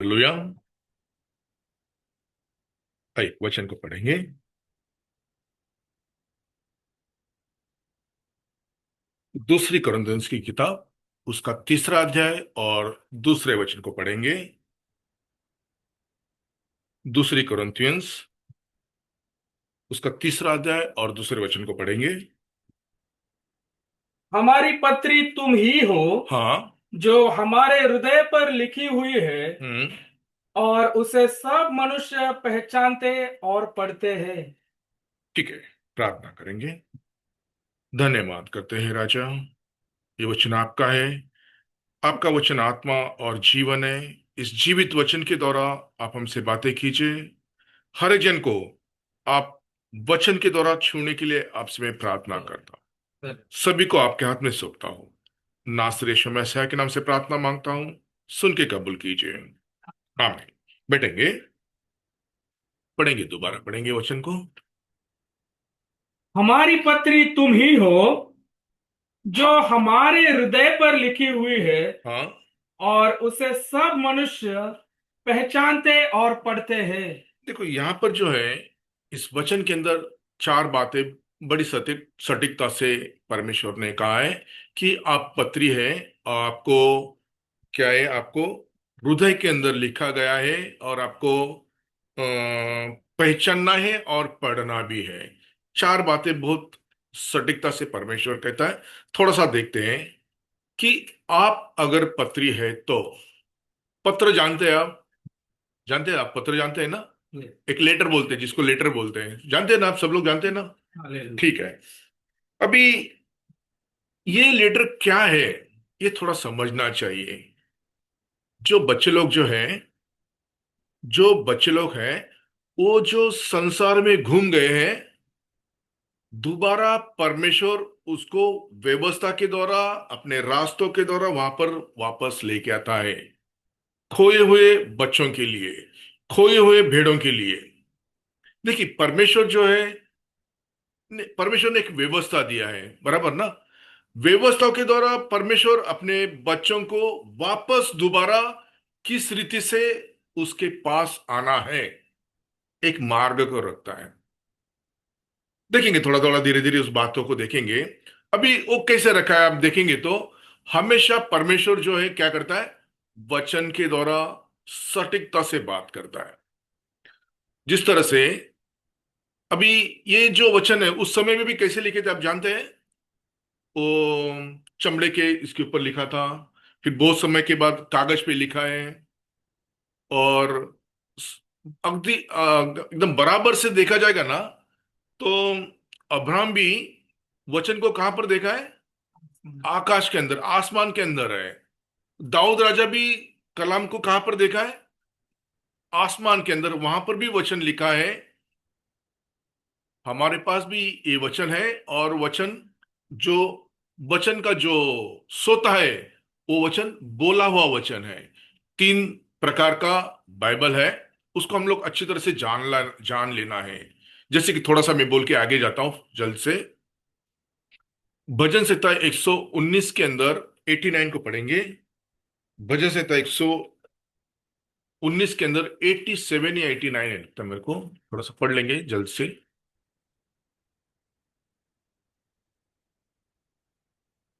Hallelujah. आइए वचन को पढ़ेंगे। दूसरी कुरिन्थियों की किताब, उसका तीसरा अध्याय और दूसरे वचन को पढ़ेंगे। दूसरी कुरिन्थियों, उसका तीसरा अध्याय और दूसरे वचन को पढ़ेंगे। हमारी पत्री तुम ही हो, हाँ। जो हमारे हृदय पर लिखी हुई है, हम्म। और उसे सब मनुष्य पहचानते और पढ़ते हैं। ठीक है, प्रार्थना करेंगे। धन्यवाद करते हैं राजा, ये वचन आपका है। आपका वचन आत्मा और जीवन है। इस जीवित वचन के द्वारा आप हमसे बातें कीजिए। हर एक जन को आप वचन के द्वारा छूने के लिए आपसे मैं प्रार्थना करता हूँ। सभी को आपके हाथ में सौंपता हूँ। नासरी यीशु मसीह के नाम से प्रार्थना मांगता हूँ, सुन के कबूल कीजिए। आमीन। बैठेंगे, पढ़ेंगे, दोबारा पढ़ेंगे वचन को। हमारी पत्री तुम ही हो, जो हमारे हृदय पर लिखी हुई है, हाँ। और उसे सब मनुष्य पहचानते और पढ़ते हैं। देखो यहाँ पर जो है, इस वचन के अंदर चार बातें बड़ी सटीकता से परमेश्वर ने कहा है कि आप पत्री है, आपको क्या है, आपको हृदय के अंदर लिखा गया है और आपको पहचानना है और पढ़ना भी है। चार बातें बहुत सटीकता से परमेश्वर कहता है। थोड़ा सा देखते हैं कि आप अगर पत्री है तो, पत्र जानते हैं आप, जानते हैं आप पत्र जानते हैं ना। एक लेटर बोलते हैं, जिसको लेटर बोलते हैं, जानते हैं ना, आप सब लोग जानते हैं ना। हालेलुया। ठीक है। अभी ये लेटर क्या है, ये थोड़ा समझना चाहिए। जो बच्चे लोग जो हैं, जो बच्चे लोग हैं, वो जो संसार में घूम गए हैं, दोबारा परमेश्वर उसको व्यवस्था के द्वारा, अपने रास्तों के द्वारा वहां पर वापस लेके आता है। खोए हुए बच्चों के लिए, खोए हुए भेड़ों के लिए। देखिए परमेश्वर जो है, परमेश्वर ने एक व्यवस्था दिया है, बराबर ना। व्यवस्थाओं के द्वारा परमेश्वर अपने बच्चों को वापस दोबारा किस रीति से उसके पास आना है, एक मार्ग को रखता है। देखेंगे थोड़ा थोड़ा, धीरे धीरे उस बातों को देखेंगे। अभी वो कैसे रखा है आप देखेंगे तो, हमेशा परमेश्वर जो है क्या करता है, वचन के द्वारा सटीकता से बात करता है। जिस तरह से अभी ये जो वचन है उस समय में भी कैसे लिखे थे आप जानते हैं। वो चमड़े के इसके ऊपर लिखा था, फिर बहुत समय के बाद कागज पे लिखा है। और स- एकदम बराबर से देखा जाएगा ना, तो अब्राहम भी वचन को कहां पर देखा है, आकाश के अंदर, आसमान के अंदर है। दाऊद राजा भी कलाम को कहां पर देखा है, आसमान के अंदर, वहां पर भी वचन लिखा है। हमारे पास भी ये वचन है। और वचन जो, वचन का जो सोता है, वो वचन बोला हुआ वचन है। तीन प्रकार का बाइबल है, उसको हम लोग अच्छी तरह से जान लेना है। जैसे कि थोड़ा सा मैं बोल के आगे जाता हूं जल्द से। भजन संहिता 119 के अंदर 89 को पढ़ेंगे। भजन संहिता 119 के अंदर 87 या 89 है लगता है मेरे को, थोड़ा सा पढ़ लेंगे जल्द से।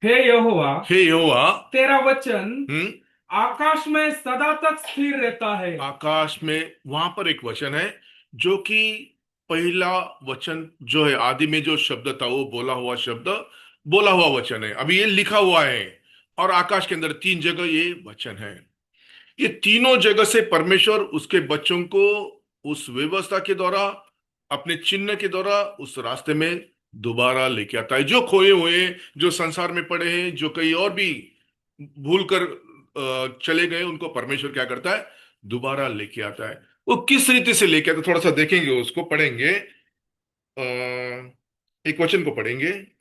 हे यहोवा, हे यहोवा। तेरा वचन हम्म। आकाश में सदा तक स्थिर रहता है। आकाश में, वहां पर एक वचन है जो कि पहला वचन जो है, आदि में जो शब्द था वो बोला हुआ शब्द, बोला हुआ वचन है। अभी ये लिखा हुआ है। और आकाश के अंदर तीन जगह ये वचन है। ये तीनों जगह से परमेश्वर उसके बच्चों को उस व्यवस्था के द्वारा, अपने चिन्ह के द्वारा उस रास्ते में दोबारा लेके आता है। जो खोए हुए, जो संसार में पड़े हैं, जो कहीं और भी भूल कर चले गए, उनको परमेश्वर क्या करता है, दोबारा लेके आता है। वो किस रीति से लेके आता है, थोड़ा सा देखेंगे, उसको पढ़ेंगे। एक वचन को पढ़ेंगे।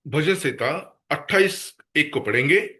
भजन संहिता 28 1 को पढ़ेंगे।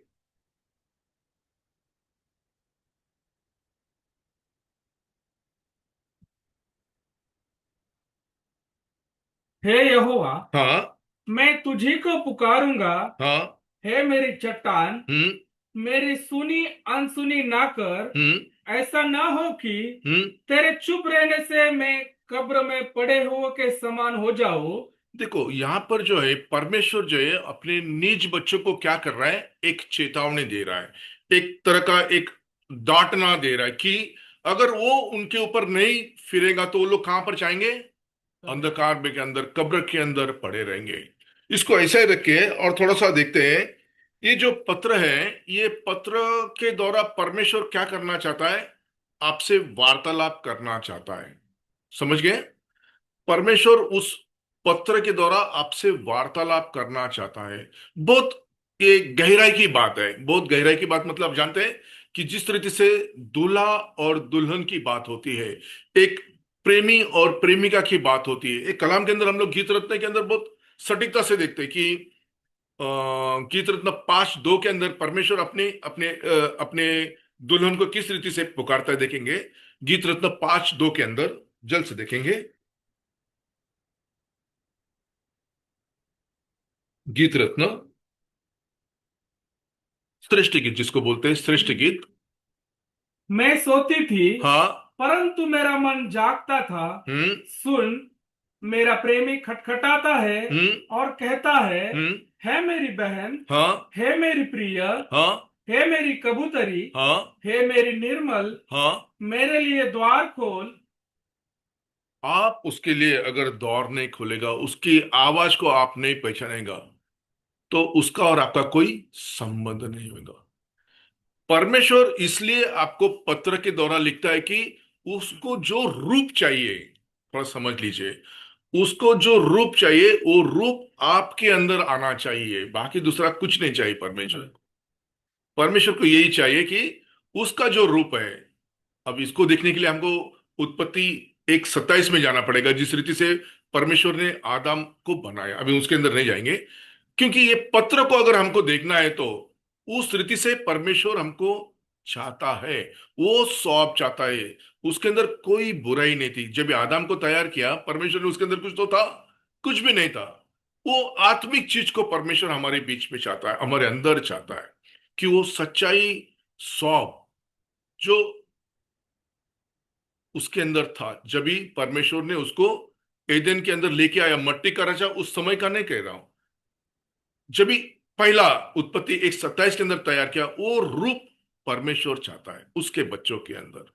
हे यहोवा, हाँ। मैं तुझी को पुकारूंगा, हाँ। हे मेरी चट्टान, हम्म। मेरी सुनी अनसुनी ना कर। हम्म। ऐसा ना हो कि हम्म। तेरे चुप रहने से मैं कब्र में पड़े हुए के समान हो जाऊं। देखो यहाँ पर जो है परमेश्वर जो है अपने निज बच्चों को क्या कर रहा है, एक चेतावनी दे रहा है, एक तरह का एक डांटना दे रहा है कि अगर वो उनके ऊपर नहीं फिरेगा तो वो लोग कहां पर जाएंगे, अंधकार में के अंदर, कब्र के अंदर पड़े रहेंगे। इसको ऐसा ही रखे और थोड़ा सा देखते हैं। ये जो पत्र है, ये पत्र के द्वारा परमेश्वर क्या करना चाहता है, आपसे वार्तालाप करना चाहता है। समझ गए? परमेश्वर उस पत्र के द्वारा आपसे वार्तालाप करना चाहता है। बहुत ये गहराई की बात है, बहुत गहराई की बात, मतलब आप जानते हैं कि जिस तरीके से दूल्हा और दुल्हन की बात होती है, एक प्रेमी और प्रेमिका की बात होती है। एक कलाम के अंदर हम लोग गीत रत्न के अंदर बहुत सटीकता से देखते हैं कि अ, गीत रत्न 5:2 के अंदर परमेश्वर अपने अपने अपने दुल्हन को किस रीति से पुकारता है, देखेंगे। गीत रत्न 5:2 के अंदर जल्द से देखेंगे। गीत रत्न, श्रेष्ठ गीत जिसको बोलते हैं, श्रेष्ठ गीत। मैं सोती थी, हाँ। परंतु मेरा मन जागता था। हम्म। सुन, मेरा प्रेमी खटखटाता है हम्म। और कहता हम्म। है मेरी बहन, हाँ। हे मेरी प्रिय, हाँ। हे मेरी कबूतरी, हाँ। हे मेरी निर्मल, हाँ। मेरे लिए द्वार खोल। आप उसके लिए अगर दौर नहीं खोलेगा, उसकी आवाज को आप नहीं पहचानेगा, तो उसका और आपका कोई संबंध नहीं होगा। परमेश्वर इसलिए आपको पत्र के द्वारा लिखता है कि उसको जो रूप चाहिए, थोड़ा समझ लीजिए, उसको जो रूप चाहिए वो रूप आपके अंदर आना चाहिए, बाकी दूसरा कुछ नहीं चाहिए परमेश्वर को। परमेश्वर को यही चाहिए कि उसका जो रूप है। अब इसको देखने के लिए हमको उत्पत्ति 1:27 में जाना पड़ेगा, जिस रीति से परमेश्वर ने आदम को बनाया। अभी उसके अंदर नहीं जाएंगे, क्योंकि ये पत्र को अगर हमको देखना है तो उस रीति से परमेश्वर हमको चाहता है, वो सौंप चाहता है। उसके अंदर कोई बुराई नहीं थी। जब आदम को तैयार किया परमेश्वर ने, उसके अंदर कुछ तो था? कुछ भी नहीं था। वो आत्मिक चीज को परमेश्वर हमारे बीच में चाहता है, हमारे अंदर चाहता है कि वो सच्चाई सौंप जो उसके अंदर था। जब भी परमेश्वर ने उसको एदन के अंदर लेके आया, मट्टी का राजा, उस समय का नहीं कह रहा हूं, जब भी पहला उत्पत्ति 1:27 के अंदर तैयार किया, वो रूप परमेश्वर चाहता है उसके बच्चों के अंदर।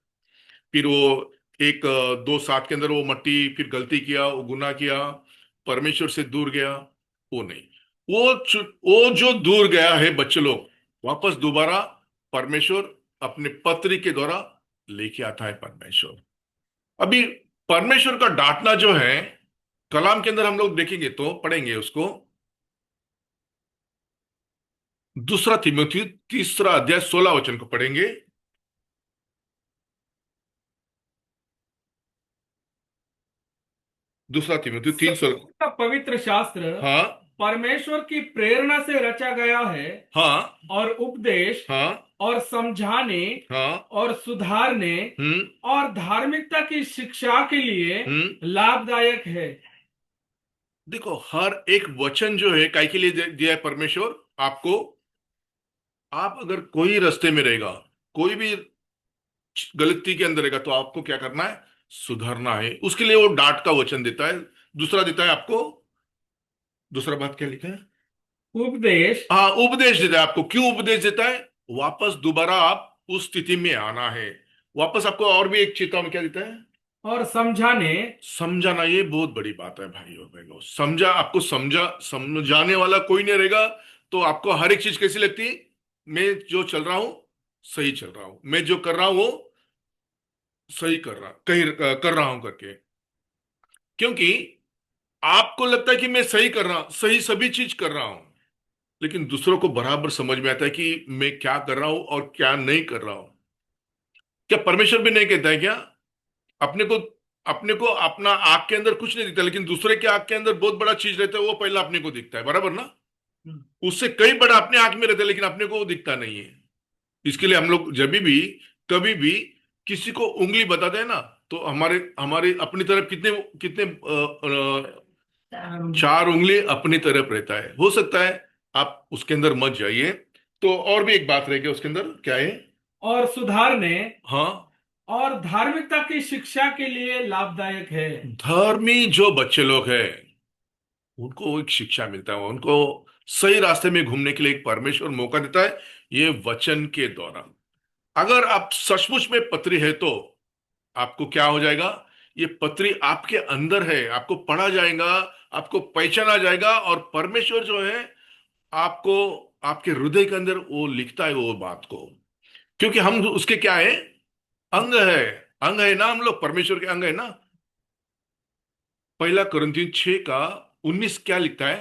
फिर वो 2:7 के अंदर वो मट्टी फिर गलती किया, वो गुनाह किया, परमेश्वर से दूर गया। वो नहीं, वो जो दूर गया है बच्चे लोग, वापस दोबारा परमेश्वर अपने पत्री के द्वारा लेके आता है परमेश्वर। अभी परमेश्वर का डांटना जो है, कलाम के अंदर हम लोग देखेंगे तो पढ़ेंगे उसको। दूसरा तिमोथी 3 अध्याय 16 वचन को पढ़ेंगे। दूसरा तिमोथी 3:16। सबका पवित्र शास्त्र हाँ। परमेश्वर की प्रेरणा से रचा गया है हाँ। और उपदेश हाँ। और समझाने हाँ। और सुधारने हम्म। और धार्मिकता की शिक्षा के लिए हम्म। लाभदायक है। देखो हर एक वचन जो है काय के लिए दिया है परमेश्वर आपको। आप अगर कोई रास्ते में रहेगा, कोई भी गलती के अंदर रहेगा, तो आपको क्या करना है, सुधरना है। उसके लिए वो डांट का वचन देता है। दूसरा देता है आपको, दूसरा बात क्या लिखा है? उपदेश हाँ, उपदेश देता है आपको। क्यों उपदेश देता है? वापस दोबारा आप उस स्थिति में आना है। वापस आपको और भी एक चेतावनी क्या देता है? और समझाने। समझाना। ये बहुत बड़ी बात है भाई और बहनों। समझा, आपको समझाने वाला कोई नहीं रहेगा, तो आपको हर एक चीज कैसी लगती? मैं जो चल रहा हूं सही चल रहा हूं, मैं जो कर रहा हूं वो सही कर रहा हूं करके। क्योंकि आपको लगता है कि मैं सही कर रहा हूं, सही सभी चीज कर रहा हूं, लेकिन दूसरों को बराबर समझ में आता है कि मैं क्या कर रहा हूं और क्या नहीं कर रहा हूं। क्या परमेश्वर भी नहीं कहता है क्या? अपने को अपने को अपना आंख के अंदर कुछ नहीं दिखता, लेकिन दूसरे के आंख के अंदर बहुत बड़ा चीज रहता है, वो पहला अपने को दिखता है, बराबर ना? उससे कई बड़ा अपने आंख में रहता है, लेकिन अपने को वो दिखता नहीं है। इसके लिए हम लोग जब भी कभी भी किसी को उंगली बताते हैं ना, तो हमारे हमारे अपनी तरफ कितने कितने चार उंगली अपनी तरफ रहता है, हो सकता है आप उसके अंदर मत जाइए। तो और भी एक बात रहेगी उसके अंदर, क्या है? और सुधारने हाँ, और धार्मिकता की शिक्षा के लिए लाभदायक है। धर्मी जो बच्चे लोग हैं उनको एक शिक्षा मिलता है, उनको सही रास्ते में घूमने के लिए एक परमेश्वर मौका देता है, ये वचन के द्वारा। अगर आप सचमुच में पत्री है तो आपको क्या हो जाएगा? ये पत्री आपके अंदर है, आपको पढ़ा जाएगा, आपको पहचाना जाएगा, और परमेश्वर जो है आपको, आपके हृदय के अंदर वो लिखता है वो बात को। क्योंकि हम उसके क्या है? अंग है। अंग है ना, हम लोग परमेश्वर के अंग है ना। पहला कुरिन्थियों 6 का 19 क्या लिखता है?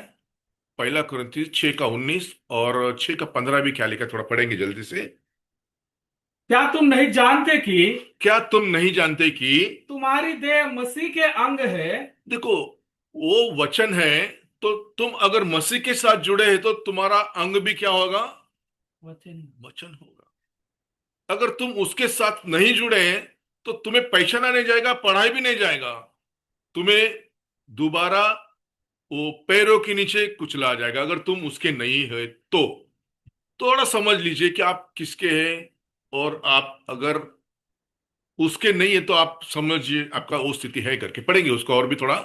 पहला कुरिन्थियों 6 का 19 और 6 का 15 भी क्या लिखा है? थोड़ा पढ़ेंगे जल्दी से। क्या तुम नहीं जानते कि क्या तुम नहीं जानते कि, तुम्हारी देह मसीह के अंग है? देखो, वो वचन है, तो तुम अगर मसीह के साथ जुड़े हैं तो तुम्हारा अंग भी क्या होगा? वचन। वचन होगा। अगर तुम उसके साथ नहीं जुड़े हैं तो तुम्हें पहचाना नहीं जाएगा, पढ़ाई भी नहीं जाएगा, तुम्हें दोबारा वो पैरों के नीचे कुचला जाएगा अगर तुम उसके नहीं है तो। थोड़ा समझ लीजिए कि आप किसके हैं, और आप अगर उसके नहीं है तो आप समझिए आपका वो स्थिति है करके। पढ़ेंगे उसको और भी थोड़ा,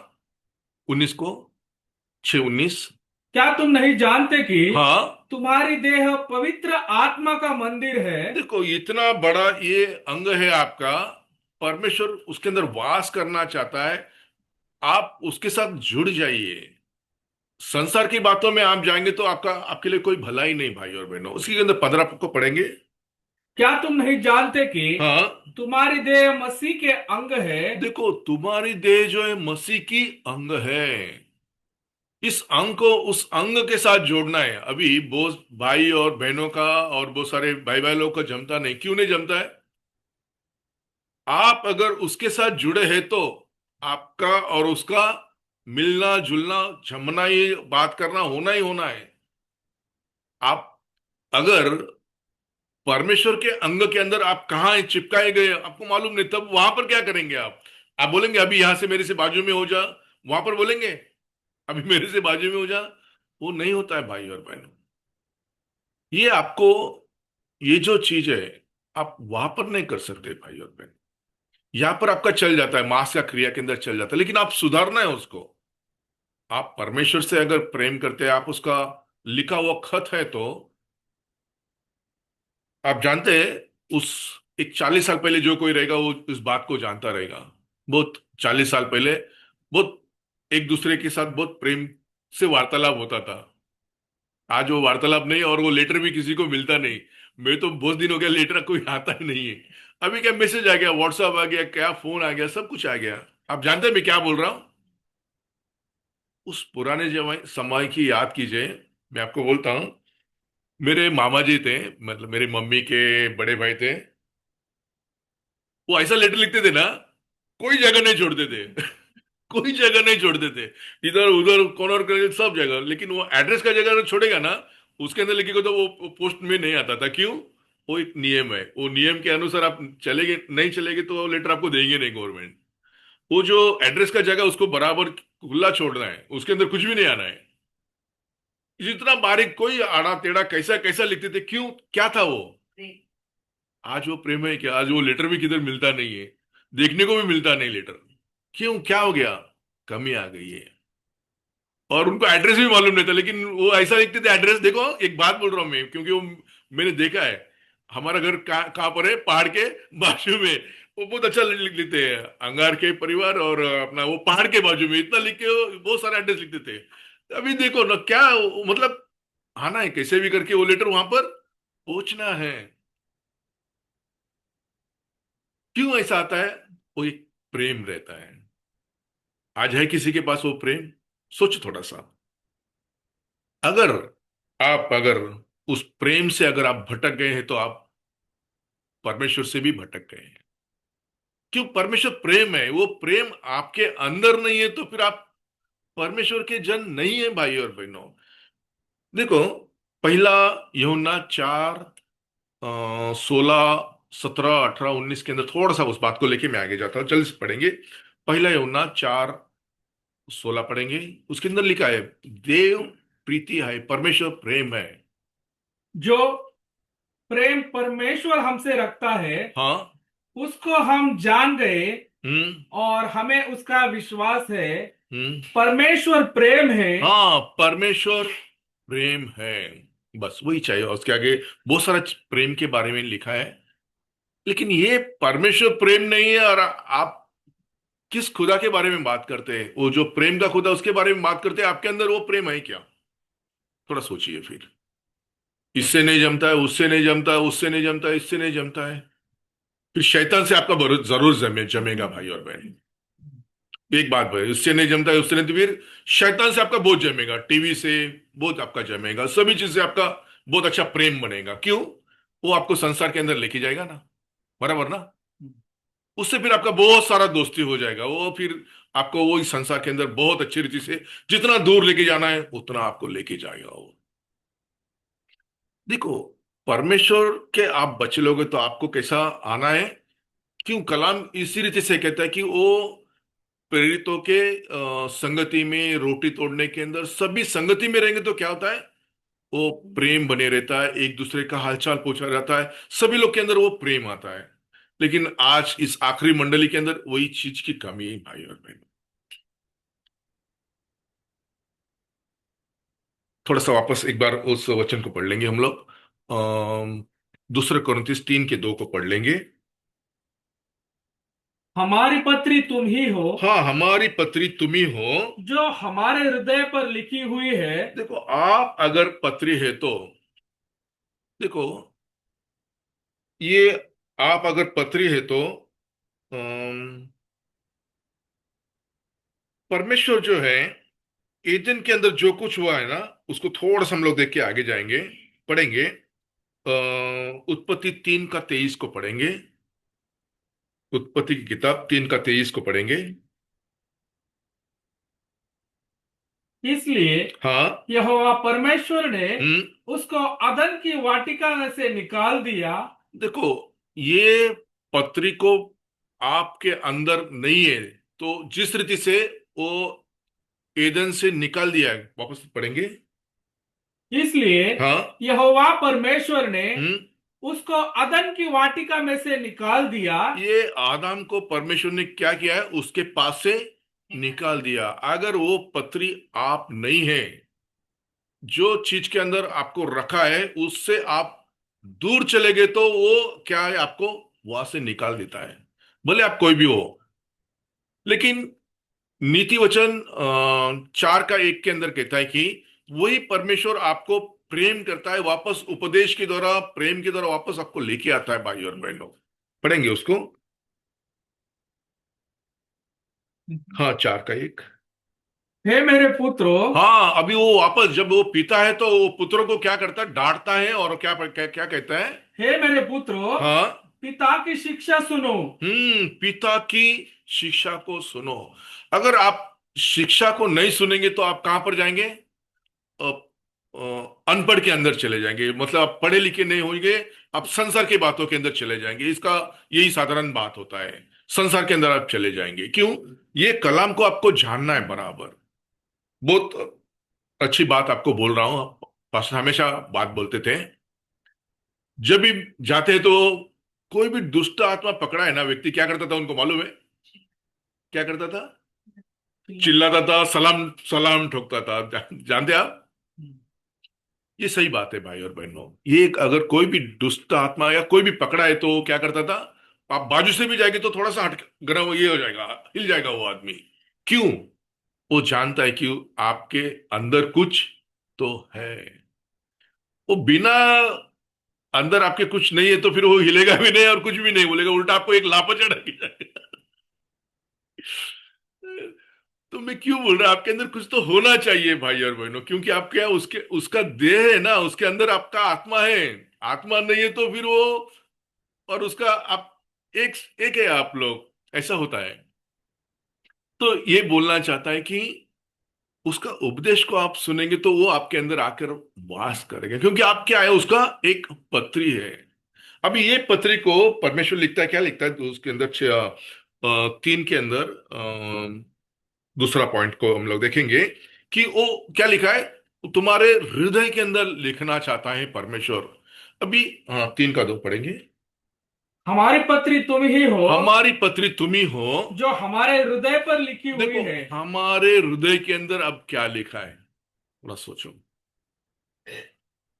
19 को, 6:19। क्या तुम नहीं जानते कि हाँ, तुम्हारी देह पवित्र आत्मा का मंदिर है? देखो इतना बड़ा ये अंग है आपका, परमेश्वर उसके अंदर वास करना चाहता है, आप उसके साथ जुड़ जाइए। संसार की बातों में आप जाएंगे तो आपका, आपके लिए कोई भला ही नहीं भाई और बहनों। उसके अंदर 15 को पढ़ेंगे। क्या तुम नहीं जानते कि हाँ, तुम्हारी देह मसीह के अंग है? देखो तुम्हारी देह जो है मसीह की अंग है। इस अंग को उस अंग के साथ जोड़ना है। अभी बहुत भाई और बहनों का और बहुत सारे भाई भाई लोग का जमता नहीं, क्यों नहीं जमता है? आप अगर उसके साथ जुड़े हैं तो आपका और उसका मिलना जुलना, जमना, ये बात करना होना ही होना है। आप अगर परमेश्वर के अंग के अंदर आप कहाँ चिपकाए गए आपको मालूम नहीं, तब वहां पर क्या करेंगे आप बोलेंगे अभी यहां से मेरे से बाजू में हो जा, वहां पर बोलेंगे अभी मेरे से बाजू में हो जा। वो नहीं होता है भाई और बहनों। ये आपको, ये जो चीज है आप वहां पर नहीं कर सकते भाई और बहन। यहां पर आपका चल जाता है, मांस का क्रिया के अंदर चल जाता है, लेकिन आप सुधारना है उसको। आप परमेश्वर से अगर प्रेम करते हैं, आप उसका लिखा हुआ खत है तो आप जानते हैं उस, एक 40 साल पहले जो कोई रहेगा वो इस बात को जानता रहेगा। बहुत 40 साल पहले बहुत एक दूसरे के साथ बहुत प्रेम से वार्तालाप होता था। आज वो वार्तालाप नहीं, और वो लेटर भी किसी को मिलता नहीं। मैं तो बहुत दिन हो गया लेटर कोई आता ही नहीं है। अभी क्या मैसेज आ गया, व्हाट्सएप आ गया, क्या फोन आ गया, सब कुछ आ गया। आप जानते हैं मैं क्या बोल रहा हूं? उस पुराने समय की याद कीजिए। मैं आपको बोलता हूं, मेरे मामा जी थे, मतलब मेरी मम्मी के बड़े भाई थे। वो ऐसा लेटर लिखते थे ना, कोई जगह नहीं छोड़ते थे कोई जगह नहीं छोड़ते थे। इधर उधर कॉर्नर कर सब जगह, लेकिन वो एड्रेस का जगह छोड़ेगा ना, उसके अंदर लिखेगा तो वो पोस्ट में नहीं आता था। क्यों? वो एक नियम है, वो नियम के अनुसार आप चलेंगे, नहीं चलेंगे तो वो लेटर आपको देंगे नहीं गवर्नमेंट। वो जो एड्रेस का जगह उसको बराबर खुला छोड़ना है, उसके अंदर कुछ भी नहीं आना है। जितना बारीक, कोई आड़ा टेढ़ा कैसा कैसा लिखते थे, क्यों? क्या था वो? आज वो प्रेम है क्या? आज वो लेटर भी किधर मिलता नहीं है, देखने को भी मिलता नहीं लेटर। क्यों, क्या हो गया? कमी आ गई है। और उनको एड्रेस भी मालूम नहीं था, लेकिन वो ऐसा लिखते थे एड्रेस। देखो एक बात बोल रहा हूं मैं, क्योंकि वो मैंने देखा है। हमारा घर कहाँ पर है? पहाड़ के बाजू में। वो बहुत अच्छा लिख लेते हैं, अंगार के परिवार, और अपना वो पहाड़ के बाजू में, इतना लिख के वो बहुत सारा एड्रेस लिखते थे। अभी देखो ना क्या मतलब, आना है कैसे भी करके वो लेटर वहां पर पहुंचना है। क्यों ऐसा आता है? वो एक प्रेम रहता है। आज है किसी के पास वो प्रेम? सोच थोड़ा सा। अगर अगर उस प्रेम से अगर आप भटक गए हैं तो आप परमेश्वर से भी भटक गए हैं। क्यों? परमेश्वर प्रेम है, वो प्रेम आपके अंदर नहीं है तो फिर आप परमेश्वर के जन नहीं है भाई और बहनों। देखो, पहला यूहन्ना 4, 16, 17, 18, 19 के अंदर थोड़ा सा उस बात को लेके मैं आगे जाता हूं, जल्दी से पढ़ेंगे। पहला यूहन्ना 4, 16 पढ़ेंगे। उसके अंदर लिखा है, देव प्रीति है, परमेश्वर प्रेम है। जो प्रेम परमेश्वर हमसे रखता है हाँ। उसको हम जान गए हम्म। और हमें उसका विश्वास है। हम्म। परमेश्वर प्रेम है। हाँ, परमेश्वर प्रेम है। बस वही चाहिए, और उसके आगे बहुत सारा प्रेम के बारे में लिखा है। लेकिन ये परमेश्वर प्रेम नहीं है, और आप किस खुदा के बारे में बात करते हैं? वो जो प्रेम का खुदा, उसके बारे में बात करते हैं। आपके अंदर वो प्रेम है क्या? थोड़ा सोचिए फिर। इससे नहीं जमता है, उससे नहीं जमता है, उससे नहीं जमता है, इससे नहीं जमता है, फिर शैतान से आपका जरूर जमेगा भाई और बहन। एक बात भाई, उससे नहीं जमता है, उससे नहीं, तो फिर शैतान से आपका बहुत जमेगा, टीवी से बहुत आपका जमेगा, सभी चीज से आपका बहुत अच्छा प्रेम बनेगा। क्यों? वो आपको संसार के अंदर लेके जाएगा ना, बराबर ना। उससे फिर आपका बहुत सारा दोस्ती हो जाएगा, वो फिर आपको वो इस संसार के अंदर बहुत अच्छी रीति से जितना दूर लेके जाना है उतना आपको लेके जाएगा वो। देखो, परमेश्वर के आप बच्चे लोगे तो आपको कैसा आना है? क्यों कलाम इसी रीति से कहता है कि वो प्रेरितों के संगति में, रोटी तोड़ने के अंदर सभी संगति में रहेंगे तो क्या होता है? वो प्रेम बने रहता है, एक दूसरे का हालचाल पूछा जाता है, सभी लोग के अंदर वो प्रेम आता है। लेकिन आज इस आखिरी मंडली के अंदर वही चीज की कमी है भाई और बहन। थोड़ा सा वापस एक बार उस वचन को पढ़ लेंगे हम लोग। दूसरे कोरिन्थियस 3 के 2 को पढ़ लेंगे। हमारी पत्री तुम ही हो हाँ, हमारी पत्री तुम ही हो। जो हमारे हृदय पर लिखी हुई है। देखो, आप अगर पत्री है तो देखो, ये आप अगर पत्री है तो परमेश्वर जो है, ईदेन के अंदर जो कुछ हुआ है ना, उसको थोड़ा सा हम लोग देख के आगे जाएंगे, पढ़ेंगे। उत्पत्ति 3 का 23 को पढ़ेंगे। उत्पत्ति की किताब 3 का 23 को पढ़ेंगे। इसलिए हाँ। यहोवा परमेश्वर ने हम्म। उसको अदन की वाटिका में से निकाल दिया। देखो, ये पत्री को आपके अंदर नहीं है, तो जिस रीति से वो एदन से निकाल दिया है, वापस पढ़ेंगे। इसलिए हाँ। यहोवा परमेश्वर ने हम्म। उसको अदन की वाटिका में से निकाल दिया। ये आदम को परमेश्वर ने क्या किया है? उसके पास से निकाल दिया। अगर वो पत्री आप नहीं है, जो चीज के अंदर आपको रखा है उससे आप दूर चले गए, तो वो क्या है? आपको वहां से निकाल देता है, भले आप कोई भी हो। लेकिन नीति वचन 4 का 1 के अंदर कहता है कि वही परमेश्वर आपको प्रेम करता है, वापस उपदेश के द्वारा, प्रेम के द्वारा वापस आपको लेके आता है भाई और बहनों। पढ़ेंगे उसको। हाँ, 4 का 1। हे मेरे पुत्रों। हाँ, अभी वो वापस जब वो पीता है तो वो पुत्रों को क्या करता है? डांटता है, और क्या क्या, क्या कहता है? हे मेरे पुत्रों, हाँ। पिता की शिक्षा सुनो। पिता की शिक्षा को सुनो। अगर आप शिक्षा को नहीं सुनेंगे तो आप कहां पर जाएंगे? अ, अनपढ़ के अंदर चले जाएंगे, मतलब आप पढ़े लिखे नहीं होंगे, आप संसार की बातों के अंदर चले जाएंगे। इसका यही साधारण बात होता है, संसार के अंदर आप चले जाएंगे। क्यों? ये कलाम को आपको जानना है बराबर। बहुत अच्छी बात आपको बोल रहा हूं। पास्टर हमेशा बात बोलते थे, जब भी जाते हैं तो कोई भी दुष्ट आत्मा पकड़ा है ना व्यक्ति, क्या करता था उनको मालूम है? क्या करता था? चिल्लाता था, सलाम सलाम ठोकता था। जानते आप? ये सही बात है भाई और बहनों। ये अगर कोई भी दुष्ट आत्मा या कोई भी पकड़ा है तो क्या करता था? आप बाजू से भी जाएंगे तो थोड़ा सा हट, गर्म ये हो जाएगा, हिल जाएगा वो आदमी। क्यों? वो जानता है कि आपके अंदर कुछ तो है। वो बिना अंदर आपके कुछ नहीं है तो फिर वो हिलेगा भी नहीं और कुछ भी नहीं बोलेगा, उल्टा आपको एक लापा चढ़ा के जाएगा। तो मैं क्यों बोल रहा, आपके अंदर कुछ तो होना चाहिए भाई और बहनों, क्योंकि आप क्या, उसके उसका देह है ना, उसके अंदर आपका आत्मा है। आत्मा नहीं है तो फिर वो, और उसका आप एक एक है आप लोग, ऐसा होता है। तो ये बोलना चाहता है कि उसका उपदेश को आप सुनेंगे तो वो आपके अंदर आकर वास करेगा, क्योंकि आप क्या है? उसका एक पत्री है। अभी ये पत्री को परमेश्वर लिखता है, क्या लिखता है? तो उसके अंदर 3 के अंदर दूसरा पॉइंट को हम लोग देखेंगे कि वो क्या लिखा है, तुम्हारे हृदय के अंदर लिखना चाहता है परमेश्वर। अभी हाँ, 3 का 2 पढ़ेंगे। हमारी पत्री तुम ही हो, हमारी पत्री तुम ही हो। जो हमारे हृदय पर लिखी हुई देखो, है। हमारे हृदय के अंदर अब क्या लिखा है, थोड़ा सोचो।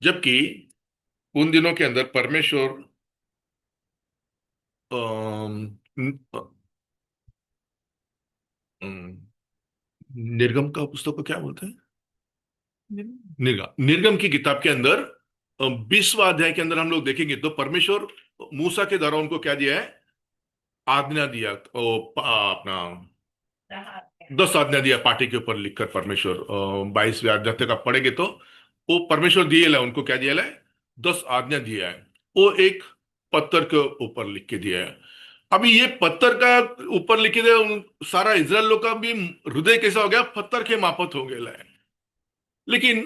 जबकि उन दिनों के अंदर परमेश्वर अम, अम, निर्गम का पुस्तक को क्या बोलते हैं, निर्गम, निर्गम की किताब के अंदर 20वां अध्याय के अंदर हम लोग देखेंगे तो परमेश्वर मूसा के द्वारा उनको क्या दिया है, आज्ञा दिया, अपना 10 आज्ञा दिया पार्टी के ऊपर लिखकर परमेश्वर। 22वें अध्याय तक आप पढ़ेंगे तो वो परमेश्वर दिए ला उनको क्या दिया है, 10 आज्ञा दिया है। वो एक पत्थर के ऊपर लिख के दिया है। अभी ये पत्थर का ऊपर लिखे दिया सारा इजराइल लोग का भी हृदय कैसा हो गया, पत्थर के मापत हो गया है। लेकिन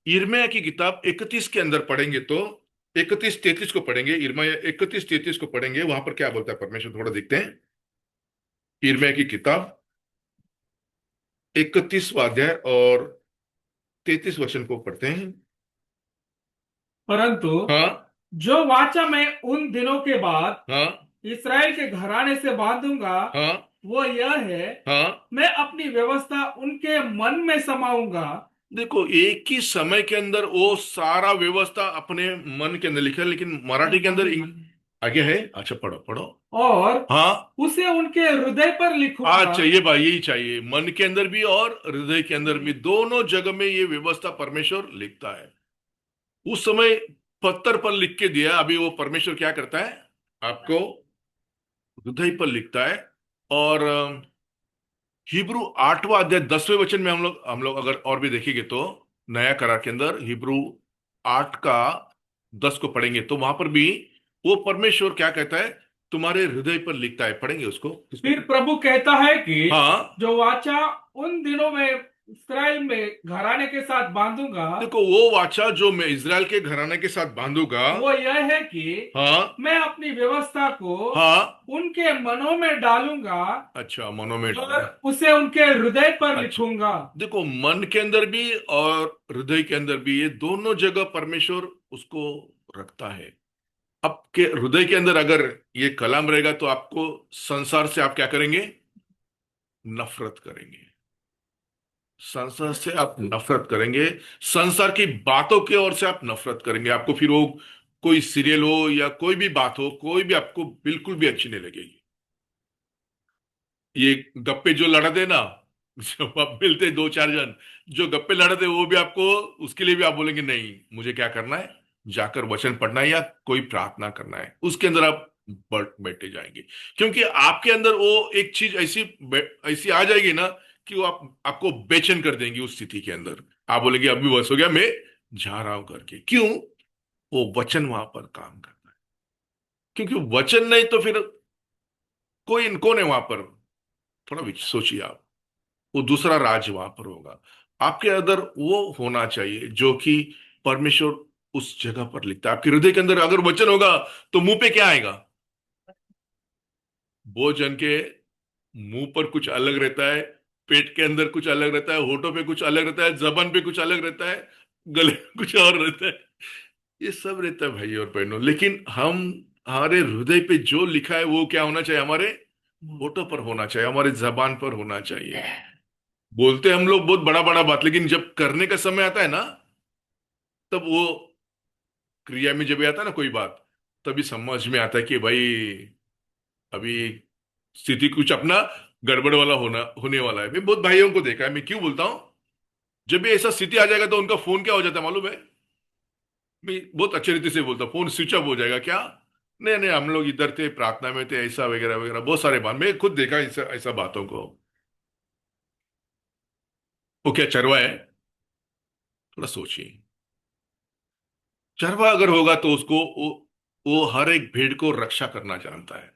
यिर्मयाह की किताब 31 के अंदर पढ़ेंगे तो 31-33 को पढ़ेंगे, यिर्मयाह 31-33 को पढ़ेंगे, वहां पर क्या बोलता है परमेश्वर, थोड़ा देखते हैं। यिर्मयाह की किताब 31वां अध्याय और 33 वचन को पढ़ते हैं। परंतु हाँ, जो वाचा मैं उन दिनों के बाद हाँ, इसराइल के घराने से बांधूंगा, हाँ, वो यह है, हाँ। मैं अपनी व्यवस्था उनके मन में समाऊंगा। देखो, एक ही समय के अंदर वो सारा व्यवस्था अपने मन के अंदर लिखा है, लेकिन मराठी के अंदर आगे है। अच्छा, पढ़ो पढ़ो। और हाँ, उसे उनके हृदय पर आज लिखूंगा। चाहिए भाई, यही चाहिए, मन के अंदर भी और हृदय के अंदर भी, दोनों जगह में ये व्यवस्था परमेश्वर लिखता है। उस समय पत्थर पर लिख के दिया, अभी वो परमेश्वर क्या करता है, आपको हृदय पर लिखता है। और हिब्रू 8वां अध्याय 10वें वचन में हम लोग अगर और भी देखेंगे तो नया करार के अंदर हिब्रू 8 का 10 को पढ़ेंगे तो वहां पर भी वो परमेश्वर क्या कहता है, तुम्हारे हृदय पर लिखता है। पढ़ेंगे उसको, किसको। फिर प्रभु कहता है कि हाँ, जो वाचा उन दिनों में इसराइल में घराने के साथ बांधूंगा, देखो, वो वाचा जो मैं इज़राइल के घराने के साथ बांधूंगा। वो यह है कि हाँ, मैं अपनी व्यवस्था को हाँ। उनके मनों में डालूंगा अच्छा, मनोमेट। और उसे उनके हृदय पर अच्छा, लिखूंगा। देखो, मन के अंदर भी और हृदय के अंदर भी, ये दोनों जगह परमेश्वर उसको रखता है। आपके हृदय के अंदर अगर ये कलाम रहेगा तो आपको संसार से आप क्या करेंगे, नफरत करेंगे। संसार से आप नफरत करेंगे, संसार की बातों की ओर से आप नफरत करेंगे। आपको फिर वो कोई सीरियल हो या कोई भी बात हो, कोई भी आपको बिल्कुल भी अच्छी नहीं लगेगी। ये गप्पे जो लड़ाते ना, जब आप मिलते 2-4 जन जो गप्पे लड़ाते, वो भी आपको, उसके लिए भी आप बोलेंगे नहीं, मुझे क्या करना है, जाकर वचन पढ़ना है या कोई प्रार्थना करना है, उसके अंदर आप बैठे जाएंगे। क्योंकि आपके अंदर वो एक चीज ऐसी ऐसी आ जाएगी ना कि वो आपको बेचैन कर देंगी। उस स्थिति के अंदर आप बोलेंगे अभी बस हो गया, मैं जा रहा हूं करके। क्यों? वो वचन वहां पर काम करता है। क्योंकि वचन नहीं तो फिर कोई कौन है वहां पर, थोड़ा सोचिए आप। वो दूसरा राज वहां पर होगा। आपके अंदर वो होना चाहिए जो कि परमेश्वर उस जगह पर लिखता है। आपके हृदय के अंदर अगर वचन होगा तो मुंह पे क्या आएगा, वो जन के मुंह पर कुछ अलग रहता है, पेट के अंदर कुछ अलग रहता है, होठों पे कुछ अलग रहता है, जबान पे कुछ अलग रहता है, गले में कुछ और रहता है। ये सब रहता है भाई और बहनों। लेकिन हम, हमारे हृदय पे जो लिखा है वो क्या होना चाहिए, हमारे होठों पर होना चाहिए, हमारे जबान पर होना चाहिए। बोलते हैं हम लोग बहुत बड़ा बड़ा बात, लेकिन जब करने का समय आता है ना, तब वो क्रिया में जब आता है ना कोई बात, तभी समझ में आता है कि भाई अभी स्थिति कुछ अपना गड़बड़ वाला होने वाला है। मैं बहुत भाइयों को देखा है, मैं क्यों बोलता हूं, जब भी ऐसा स्थिति आ जाएगा तो उनका फोन क्या हो जाता है मालूम है। मैं बहुत अच्छे रीति से बोलता हूँ, फोन स्विच ऑफ हो जाएगा क्या। नहीं नहीं, हम लोग इधर थे, प्रार्थना में थे, ऐसा वगैरह वगैरह, बहुत सारे बात मैं खुद देखा ऐसा ऐसा बातों को। वो क्या चरवा है, थोड़ा सोचिए। चरवा अगर होगा तो उसको वो हर एक भेड़ को रक्षा करना जानता है।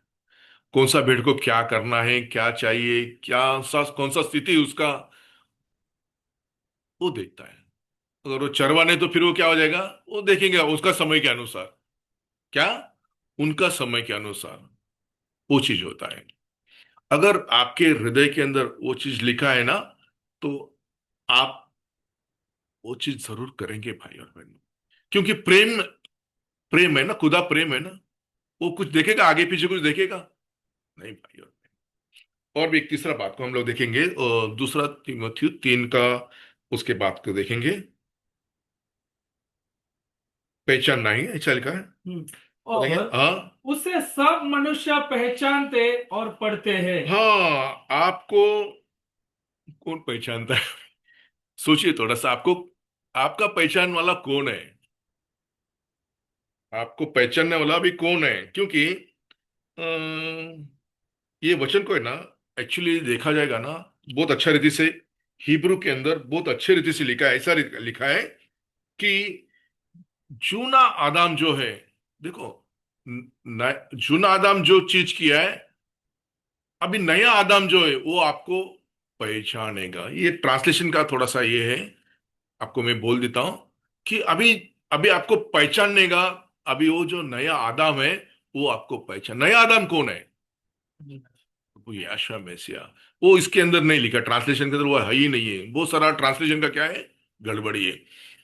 कौन सा भेड़ को क्या करना है, क्या चाहिए, कौन सा स्थिति उसका, वो देखता है। अगर वो चरवा नहीं तो फिर वो क्या हो जाएगा, वो देखेंगे उसका समय के अनुसार, क्या, उनका समय के अनुसार वो चीज होता है। अगर आपके हृदय के अंदर वो चीज लिखा है ना, तो आप वो चीज जरूर करेंगे भाई और बहनों। क्योंकि प्रेम, प्रेम है ना, खुदा प्रेम है ना। वो कुछ देखेगा आगे पीछे, कुछ देखेगा नहीं भाई और बहनों। और भी एक तीसरा बात को हम लोग देखेंगे, दूसरा तीमुथियुस 3 का, उसके बात को देखेंगे। पहचानना ही ऐसा लिखा है। पढ़ेंगे और हाँ। उसे सब मनुष्य पहचानते और पढ़ते हैं। हाँ, आपको कौन पहचानता है? सोचिए थोड़ा सा, आपको, आपका पहचान वाला कौन है? आपको पहचानने वाला भी कौन है? क्योंकि ये वचन को है ना, एक्चुअली देखा जाएगा ना, बहुत अच्छा रीति से हिब्रू के अंदर बहुत अच्छे रीति से लिखा है। ऐसा लिखा है कि जूना आदम जो है, देखो, जूना आदम जो चीज किया है, अभी नया आदम जो है वो आपको पहचानेगा। ये ट्रांसलेशन का थोड़ा सा ये है, आपको मैं बोल देता हूं कि अभी, अभी आपको पहचानेगा। अभी वो जो नया आदम है वो आपको पहचान, नया आदम कौन है? वो यीशु मसीहा। वो इसके अंदर नहीं लिखा, ट्रांसलेशन के अंदर वो है ही नहीं है। बहुत सारा ट्रांसलेशन का क्या है, गड़बड़ी है।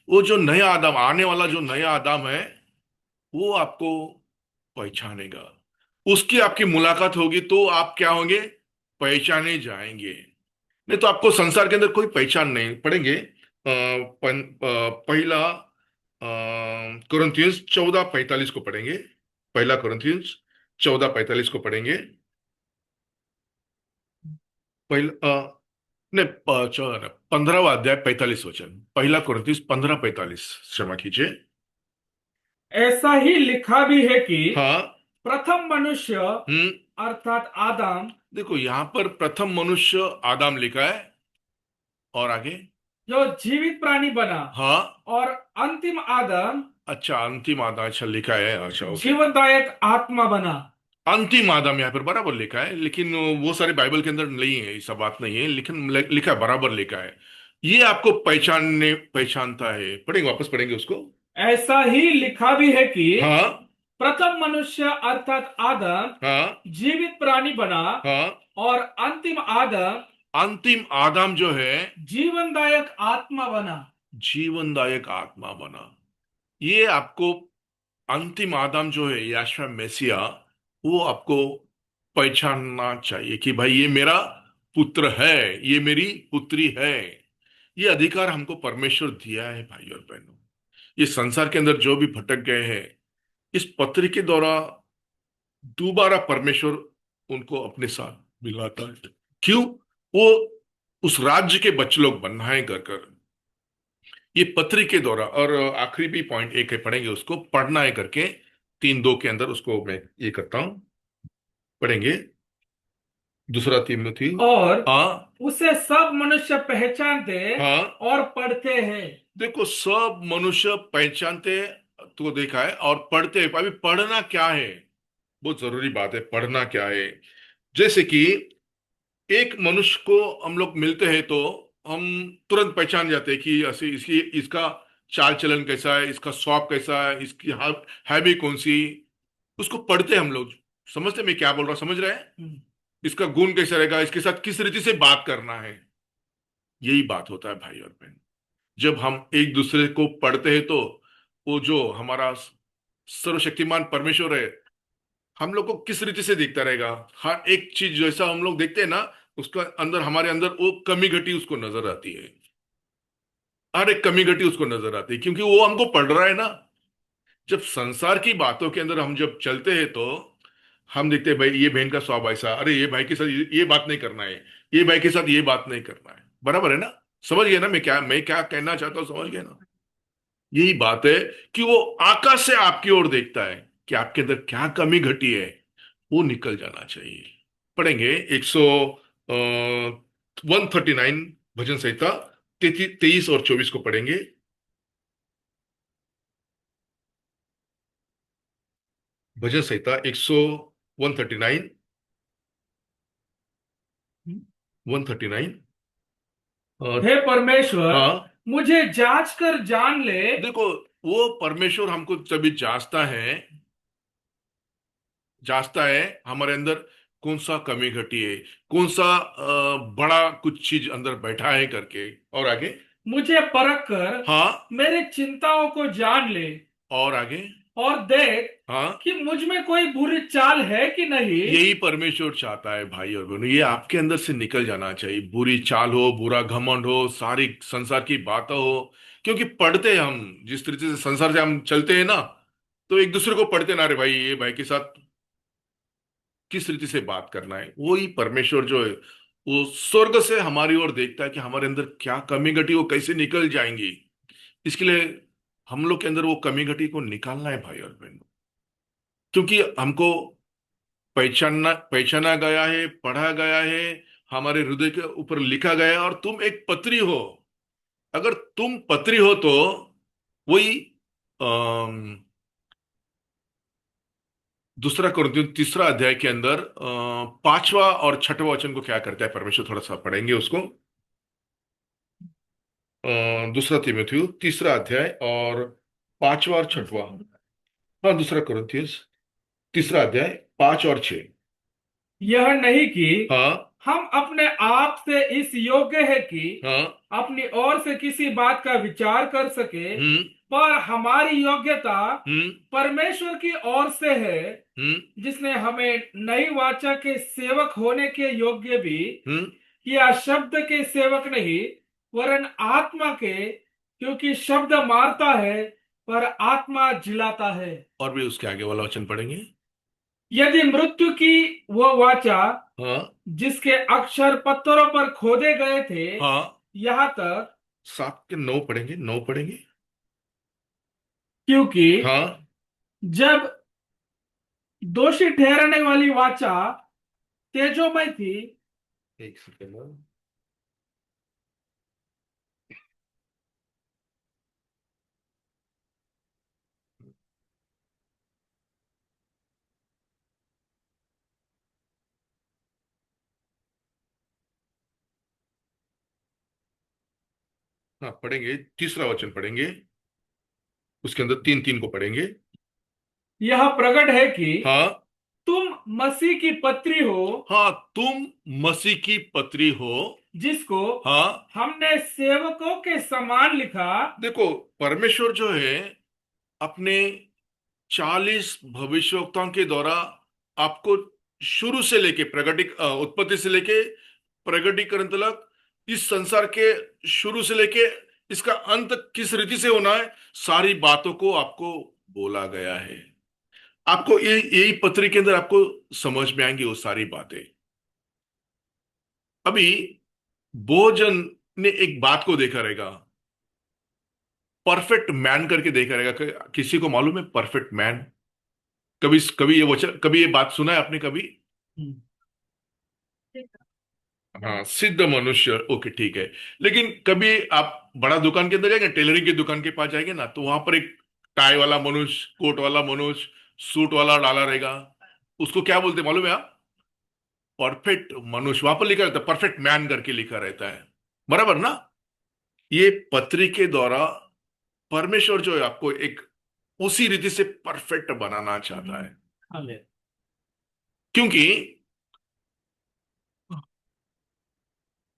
वो जो नया आदम, आने वाला जो नया आदम है, वो आपको पहचानेगा। उसकी आपकी मुलाकात होगी तो आप क्या होंगे, पहचाने जाएंगे। नहीं तो आपको संसार के अंदर कोई पहचान नहीं। पढ़ेंगे पहला कुरिन्थियंस 14:45 को पढ़ेंगे। पहला कुरिन्थियंस 14:45 को पढ़ेंगे। पहला नहीं, 15वां अध्याय 45 वचन। पहला कुरिन्थियंस 15:45, क्षमा कीजिए। ऐसा ही लिखा भी है कि हाँ। प्रथम मनुष्य हम्म। अर्थात आदम, देखो यहां पर प्रथम मनुष्य आदम लिखा है, और आगे। जो जीवित प्राणी बना, हाँ। और अंतिम आदम अच्छा, अंतिम आदम, अच्छा लिखा है, अच्छा ओके। जीवनदायक आत्मा बना। अंतिम आदम यहाँ पर बराबर लिखा है, लेकिन वो सारे बाइबल के अंदर नहीं है, ऐसा बात नहीं है, लेकिन लिखा है, बराबर लिखा है। ये आपको पहचानने, पहचानता है। पढ़ेंगे, वापस पढ़ेंगे उसको। ऐसा ही लिखा भी है कि हाँ। प्रथम मनुष्य अर्थात आदम हाँ। जीवित प्राणी बना, हाँ। और अंतिम आदम अंतिम आदम जो है जीवनदायक आत्मा बना। जीवनदायक आत्मा बना। ये आपको, अंतिम आदम जो है यीशु मसीहा, वो आपको पहचानना चाहिए कि भाई ये मेरा पुत्र है, ये मेरी पुत्री है। ये अधिकार हमको परमेश्वर दिया है भाई और बहनों। ये संसार के अंदर जो भी भटक गए हैं, इस पत्र के द्वारा दोबारा परमेश्वर उनको अपने साथ मिलाता है। क्यों? वो उस राज्य के बच्चे लोग बनना है कर कर, ये पत्री के द्वारा। और आखिरी भी पॉइंट एक है, पढ़ेंगे उसको, पढ़ना है करके 3:2 के अंदर उसको मैं ये करता हूं। पढ़ेंगे दूसरा तीमुथी। और हाँ। उसे सब मनुष्य पहचानते हाँ। और पढ़ते हैं। देखो, सब मनुष्य पहचानते तो देखा है, और पढ़ते हैं। अभी पढ़ना क्या है, बहुत जरूरी बात है, पढ़ना क्या है। जैसे कि एक मनुष्य को हम लोग मिलते हैं तो हम तुरंत पहचान जाते हैं कि ऐसे इसकी, इसका चाल चलन कैसा है, इसका स्वभाव कैसा है, इसकी हैबिट कौन सी। उसको पढ़ते हैं हम लोग, समझते हैं मैं क्या बोल रहा हूं, समझ रहे हैं? हम्म। इसका गुण कैसा रहेगा, इसके साथ किस रीति से बात करना है। यही बात होता है भाई और बहन। जब हम एक दूसरे को पढ़ते हैं तो वो जो हमारा सर्वशक्तिमान परमेश्वर है, हम लोग को किस रीति से दिखता रहेगा। हर एक चीज जैसा हम लोग देखते हैं ना, उसका अंदर, हमारे अंदर वो कमी घटी उसको नजर आती है। हर एक कमी घटी उसको नजर आती है, क्योंकि वो हमको पढ़ रहा है ना। जब संसार की बातों के अंदर हम जब चलते हैं तो हम देखते हैं भाई ये बहन का स्वभाव ऐसा, अरे ये भाई के साथ ये बात नहीं करना है, ये भाई के साथ ये बात नहीं करना है। बराबर है ना? समझ गए ना मैं क्या कहना चाहता हूँ, समझ गए ना? यही बात है कि वो आकाश से आपकी ओर देखता है कि आपके अंदर क्या कमी घटी है, वो निकल जाना चाहिए। पढ़ेंगे 139 भजन संहिता 23 और 24 को पढ़ेंगे। भजन संहिता 139, 139। और हे परमेश्वर, हाँ। मुझे जांच कर जान ले। देखो, वो परमेश्वर हमको तभी जांचता है, जांचता है हमारे अंदर कौन सा कमी घटी है, कौन सा बड़ा कुछ चीज अंदर बैठा है करके। और आगे। मुझे परख कर हाँ। मेरी चिंताओं को जान ले, और आगे। और देख हाँ। कि मुझ में कोई बुरी चाल है कि नहीं। यही परमेश्वर चाहता है भाई और बहनों, ये आपके अंदर से निकल जाना चाहिए। बुरी चाल हो, बुरा घमंड हो, सारी संसार की बातें हो। क्योंकि पढ़ते हैं हम, जिस तरीके से संसार से हम चलते हैं ना, तो एक दूसरे को पढ़ते ना, रे भाई ये भाई के साथ किस रीति से बात करना है। वही परमेश्वर जो है, वो स्वर्ग से हमारी ओर देखता है कि हमारे अंदर क्या कमी घटी, वो कैसे निकल जाएंगी। इसके लिए हम लोग के अंदर वो कमी घटी को निकालना है भाई और बहनों। क्योंकि हमको पहचानना पहचाना गया है, पढ़ा गया है, हमारे हृदय के ऊपर लिखा गया है, और तुम एक पत्री हो। अगर तुम पत्री हो तो वही दूसरा कुरिन्थियों तीसरा अध्याय के अंदर पांचवा और छठवा वचन को क्या करता है परमेश्वर, थोड़ा सा पढ़ेंगे उसको। दूसरा तीमुथियुस तीसरा अध्याय और पांचवा और छठवा। हाँ, दूसरा कुरिन्थियुस तीसरा अध्याय 5 और 6। यह नहीं कि हाँ। हम अपने आप से इस योग्य है कि हाँ। अपनी ओर से किसी बात का विचार कर सके, हम्म। पर हमारी योग्यता हम्म। परमेश्वर की ओर से है, हम्म। जिसने हमें नई वाचा के सेवक होने के योग्य भी हम्म। किया, शब्द के सेवक नहीं वरन आत्मा के, क्योंकि शब्द मारता है पर आत्मा जिलाता है। और भी उसके आगे वाला वचन पढ़ेंगे। यदि मृत्यु की वो वाचा हाँ। जिसके अक्षर पत्थरों पर खोदे गए थे, हाँ। यहाँ तक 7 के 9 पढ़ेंगे, 9 पढ़ेंगे। क्योंकि हाँ। जब दोषी ठहराने वाली वाचा तेजोमय थी, एक सेकेंड। हाँ, पढ़ेंगे, तीसरा वचन पढ़ेंगे, उसके अंदर 3 3 को पढ़ेंगे। यह प्रकट है कि हाँ। तुम मसीह की पत्री हो, हाँ, तुम मसीह की पत्री हो। जिसको हाँ। हमने सेवकों के समान लिखा। देखो, परमेश्वर जो है अपने 40 भविष्यवक्ताओं के द्वारा आपको शुरू से लेके उत्पत्ति से लेके प्रगटीकरण तक, इस संसार के शुरू से लेके इसका अंत किस रीति से होना है, सारी बातों को आपको बोला गया है। आपको यही पत्री के अंदर आपको समझ में आएंगी वो सारी बातें। अभी भोजन ने एक बात को देखा रहेगा, परफेक्ट मैन करके देखा रहेगा। किसी को मालूम है परफेक्ट मैन? कभी कभी ये वचन, कभी ये बात सुना है आपने कभी? हाँ, सिद्ध मनुष्य, ओके ठीक है। लेकिन कभी आप बड़ा दुकान के अंदर जाएंगे, टेलरिंग की दुकान के पास जाएंगे ना, तो वहां पर एक टाई वाला मनुष्य, कोट वाला मनुष्य, सूट वाला डाला रहेगा। उसको क्या बोलते हैं मालूम है आप? परफेक्ट मनुष्य। वहां पर लिखा रहता है परफेक्ट मैन करके लिखा रहता है, बराबर ना? ये पत्री के द्वारा परमेश्वर जो है आपको एक उसी रीति से परफेक्ट बनाना चाहता है। क्योंकि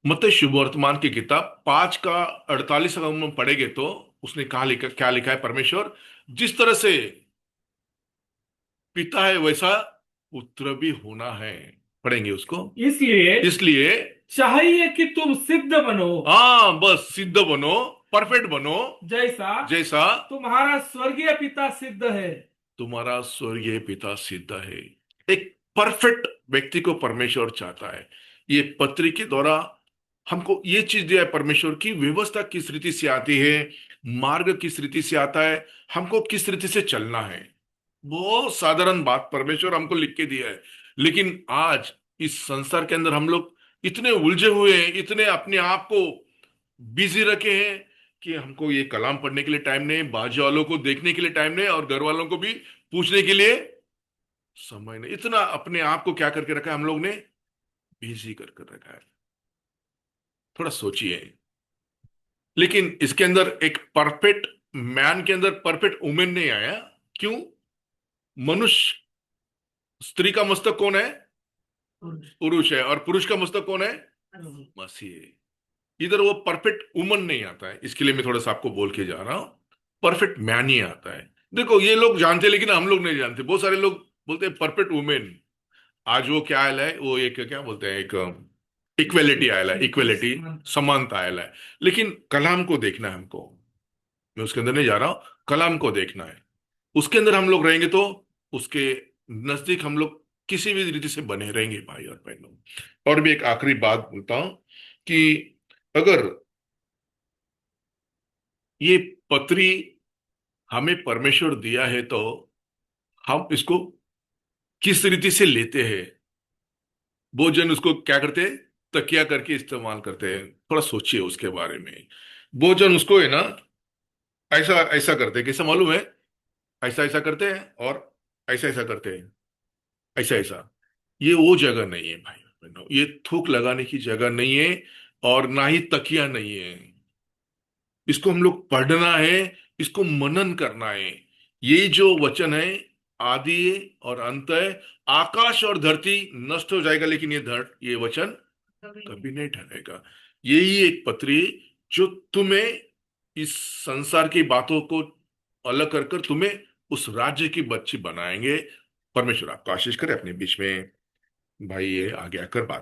मत्ती शुभ वर्तमान की किताब 5 का 48 अगर हम पढ़ेंगे तो उसने कहा लिखा, क्या लिखा है परमेश्वर, जिस तरह से पिता है वैसा पुत्र भी होना है। पढ़ेंगे उसको। इसलिए इसलिए चाहिए कि तुम सिद्ध बनो, हाँ, बस सिद्ध बनो, परफेक्ट बनो, जैसा जैसा तुम्हारा स्वर्गीय पिता सिद्ध है। तुम्हारा स्वर्गीय पिता सिद्ध है। एक परफेक्ट व्यक्ति को परमेश्वर चाहता है। ये पत्री के द्वारा हमको ये चीज दिया है परमेश्वर की, व्यवस्था किस रीति से आती है, मार्ग किस रीति से आता है, हमको किस रीति से चलना है। बहुत साधारण बात परमेश्वर हमको लिख के दिया है। लेकिन आज इस संसार के अंदर हम लोग इतने उलझे हुए हैं, इतने अपने आप को बिजी रखे हैं कि हमको ये कलाम पढ़ने के लिए टाइम नहीं, बाजू वालों को देखने के लिए टाइम नहीं, और घर वालों को भी पूछने के लिए समय नहीं। इतना अपने आप को क्या करके रखा है हम लोग ने, बिजी कर रखा है। थोड़ा सोचिए। लेकिन इसके अंदर एक परफेक्ट मैन के अंदर परफेक्ट वुमेन नहीं आया। क्यों? मनुष्य, स्त्री का मस्तक कौन है? पुरुष। पुरुष है, और पुरुष का मस्तक कौन है? हम्म। मसीह। इधर वो परफेक्ट वुमन नहीं आता है, इसके लिए मैं थोड़ा सा आपको बोल के जा रहा हूं। परफेक्ट मैन ही आता है। देखो ये लोग जानते हैं, लेकिन हम लोग नहीं जानते। बहुत सारे लोग बोलते हैं परफेक्ट वुमेन। आज वो क्या आया है, वो एक क्या बोलते हैं, एक इक्वेलिटी आया है, इक्वेलिटी, समानता आया है। लेकिन कलाम को देखना है हमको। मैं उसके अंदर नहीं जा रहा हूं, कलाम को देखना है। उसके अंदर हम लोग रहेंगे तो उसके नजदीक हम लोग किसी भी रीति से बने रहेंगे भाई और बहनों। और भी एक आखिरी बात बोलता हूं कि अगर ये पत्री हमें परमेश्वर दिया है तो हम इसको किस रीति से लेते हैं। बहुत जन उसको क्या करते हैं, तकिया करके इस्तेमाल करते हैं। थोड़ा सोचिए उसके बारे में। बहुत जन उसको है ना ऐसा ऐसा करते हैं, कैसा मालूम है? ऐसा ऐसा करते हैं और ऐसा ऐसा करते हैं, ऐसा ऐसा। ये वो जगह नहीं है भाई बहनों, ये थूक लगाने की जगह नहीं है, और ना ही तकिया नहीं है। इसको हम लोग पढ़ना है, इसको मनन करना है। ये जो वचन है आदि और अंत है। आकाश और धरती नष्ट हो जाएगा, लेकिन ये वचन कभी नहीं ठहरेगा। यही एक पत्री जो तुम्हें इस संसार की बातों को अलग कर कर तुम्हें उस राज्य की बच्ची बनाएंगे। परमेश्वर आपको आशीष करे। अपने बीच में भाई ये आगे आकर बात